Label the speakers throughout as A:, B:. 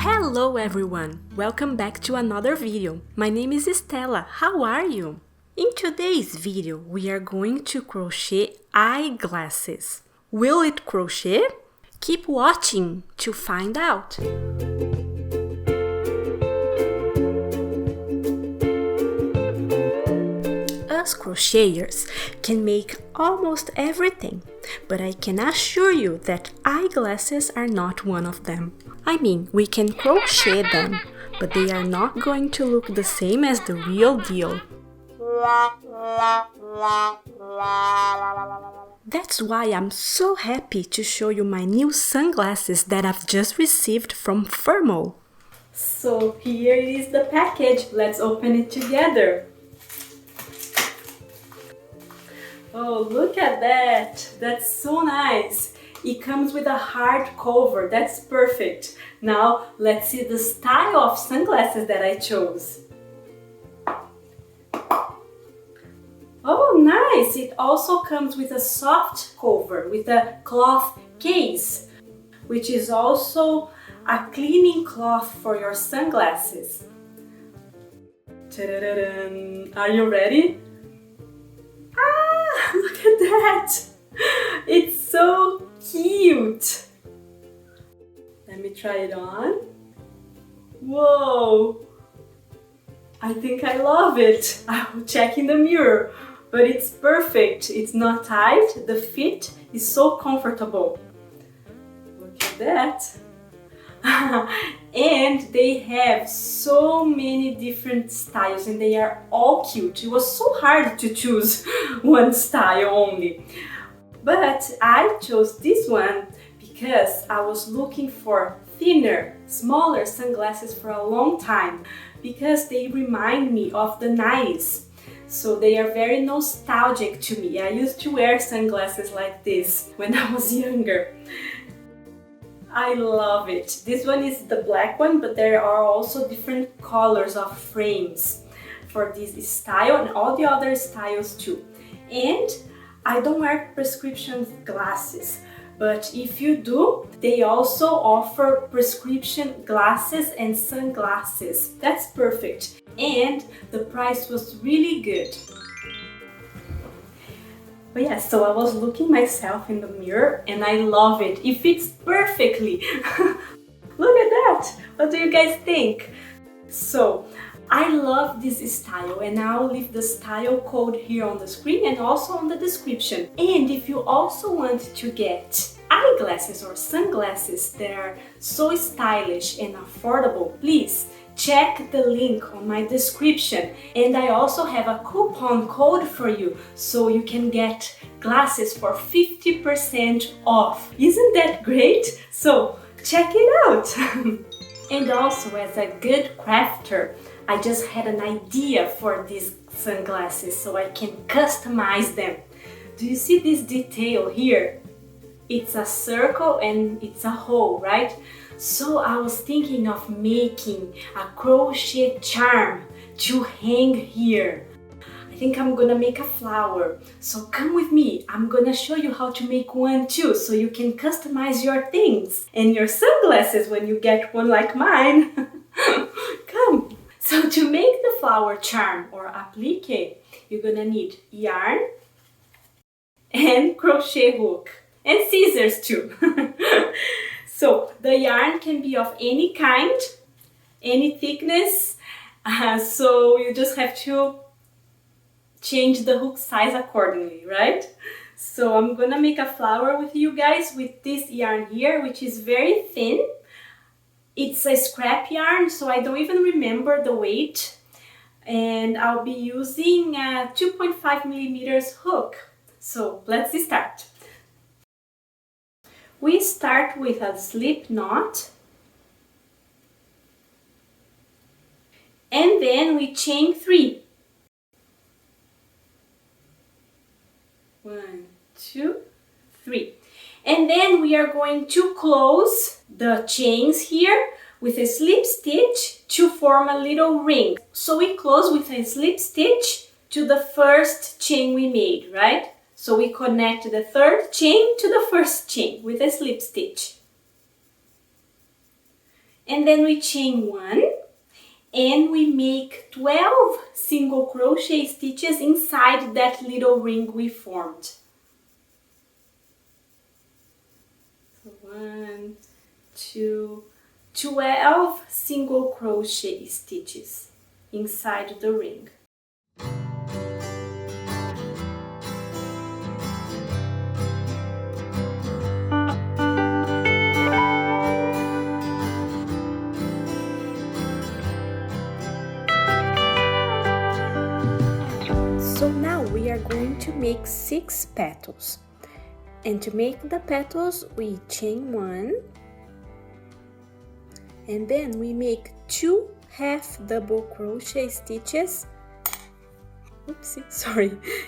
A: Hello everyone! Welcome back to another video. My name is Estela. How are you? In today's video, we are going to crochet eyeglasses. Will it crochet? Keep watching to find out. Us crocheters can make almost everything, but I can assure you that eyeglasses are not one of them. I mean, we can crochet them, but they are not going to look the same as the real deal. That's why I'm so happy to show you my new sunglasses that I've just received from Firmoo. So here is the package. Let's open it together. Oh, look at that! That's so nice! It comes with a hard cover. That's perfect. Now let's see the style of sunglasses that I chose. Oh, nice! It also comes with a soft cover with a cloth case, which is also a cleaning cloth for your sunglasses. Ta-da-da-dum. Are you ready? Ah, look at that! It's so cute! Let me try it on. Whoa! I think I love it. I will check in the mirror, but it's perfect. It's not tight. The fit is so comfortable. Look at that. And they have so many different styles and they are all cute. It was so hard to choose one style only. But I chose this one because I was looking for thinner, smaller sunglasses for a long time because they remind me of the 90s. So they are very nostalgic to me. I used to wear sunglasses like this when I was younger. I love it. This one is the black one, but there are also different colors of frames for this style and all the other styles too. And I don't wear prescription glasses, but if you do, they also offer prescription glasses and sunglasses. That's perfect. And the price was really good. But yeah, so I was looking myself in the mirror and I love it. It fits perfectly. Look at that. What do you guys think? So I love this style and I'll leave the style code here on the screen and also on the description. And if you also want to get eyeglasses or sunglasses that are so stylish and affordable, please check the link on my description. And I also have a coupon code for you so you can get glasses for 50% off. Isn't that great? So check it out. And also, as a good crafter, I just had an idea for these sunglasses so I can customize them. Do you see this detail here? It's a circle and it's a hole, right? So I was thinking of making a crochet charm to hang here. I think I'm gonna make a flower. So come with me. I'm gonna show you how to make one too, so you can customize your things and your sunglasses when you get one like mine. Come. So to make the flower charm or appliqué, you're gonna need yarn and crochet hook and scissors too. So the yarn can be of any kind, any thickness, so you just have to change the hook size accordingly, right? So I'm gonna make a flower with you guys with this yarn here, which is very thin. It's a scrap yarn, so I don't even remember the weight. And I'll be using a 2.5 millimeters hook. So let's start. We start with a slip knot and then we chain 3. 1, 2, 3. And then we are going to close the chains here with a slip stitch to form a little ring. So we close with a slip stitch to the first chain we made, right? So we connect the third chain to the first chain with a slip stitch. And then we chain 1 and we make 12 single crochet stitches inside that little ring we formed. So 1, 2, 12 single crochet stitches inside the ring. So now we are going to make 6 petals. And to make the petals, we chain 1 and then we make 2 half double crochet stitches,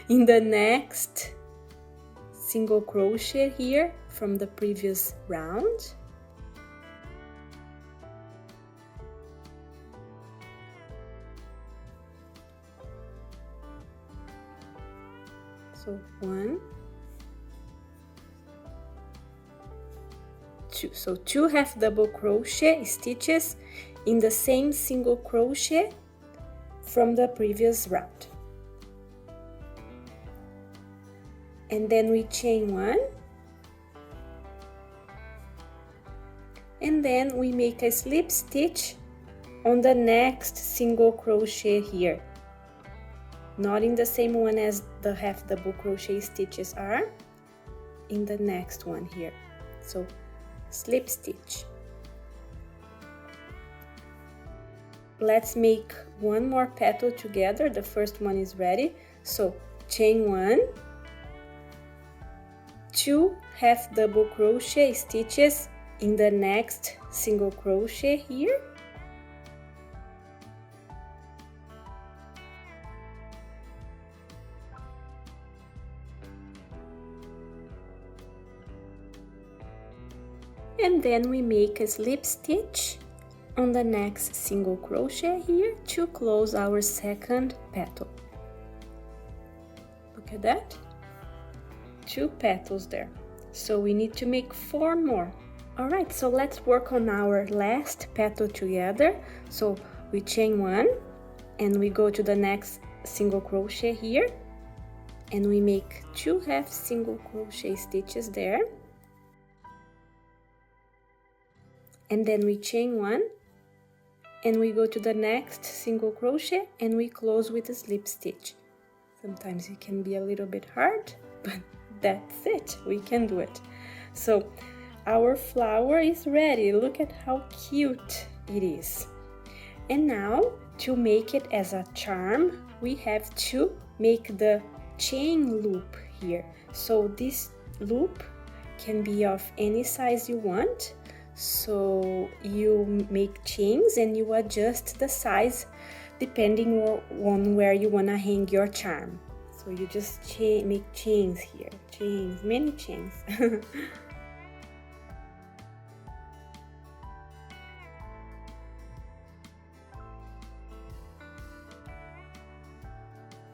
A: in the next single crochet here from the previous round. So 1, 2, so 2 half double crochet stitches in the same single crochet from the previous round. And then we chain 1 and then we make a slip stitch on the next single crochet here, not in the same one as the half double crochet stitches are, in the next one here. So slip stitch. Let's make one more petal together. The first one is ready. So chain 1, 2 half double crochet stitches in the next single crochet here. And then we make a slip stitch on the next single crochet here to close our second petal. Look at that, 2 petals there. So we need to make 4 more. All right, so let's work on our last petal together. So we chain 1 and we go to the next single crochet here and we make 2 half single crochet stitches there. And then we chain 1 and we go to the next single crochet and we close with a slip stitch. Sometimes it can be a little bit hard, but that's it, we can do it. So our flower is ready. Look at how cute it is. And now to make it as a charm, we have to make the chain loop here. So this loop can be of any size you want. So you make chains and you adjust the size depending on where you want to hang your charm. So you just make chains here, chains, many chains.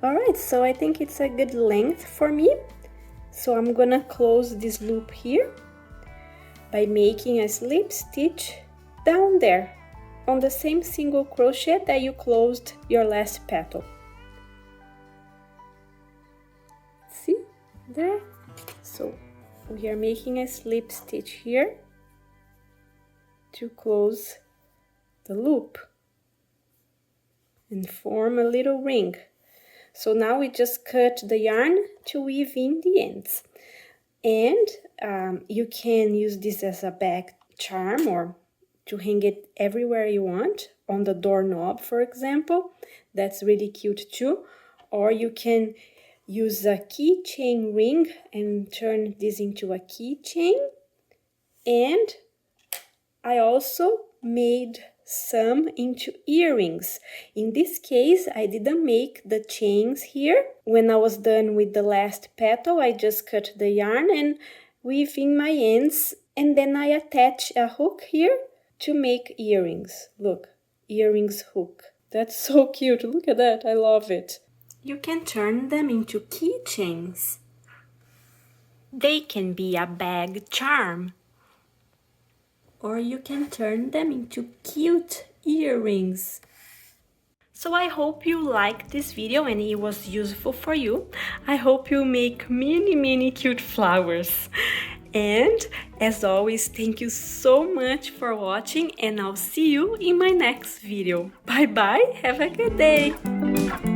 A: Alright, so I think it's a good length for me. So I'm gonna close this loop here by making a slip stitch down there on the same single crochet that you closed your last petal. See there? So we are making a slip stitch here to close the loop and form a little ring. So now we just cut the yarn to weave in the ends. And you can use this as a back charm or to hang it everywhere you want, on the doorknob, for example. That's really cute too. Or you can use a keychain ring and turn this into a keychain. And I also made some into earrings. In this case, I didn't make the chains here. When I was done with the last petal, I just cut the yarn and weave in my ends, and then I attach a hook here to make earrings. Look, earrings hook. That's so cute. Look at that. I love it. You can turn them into keychains. They can be a bag charm or you can turn them into cute earrings. So I hope you liked this video and it was useful for you. I hope you make many cute flowers. And as always, thank you so much for watching, and I'll see you in my next video. Bye bye, have a good day!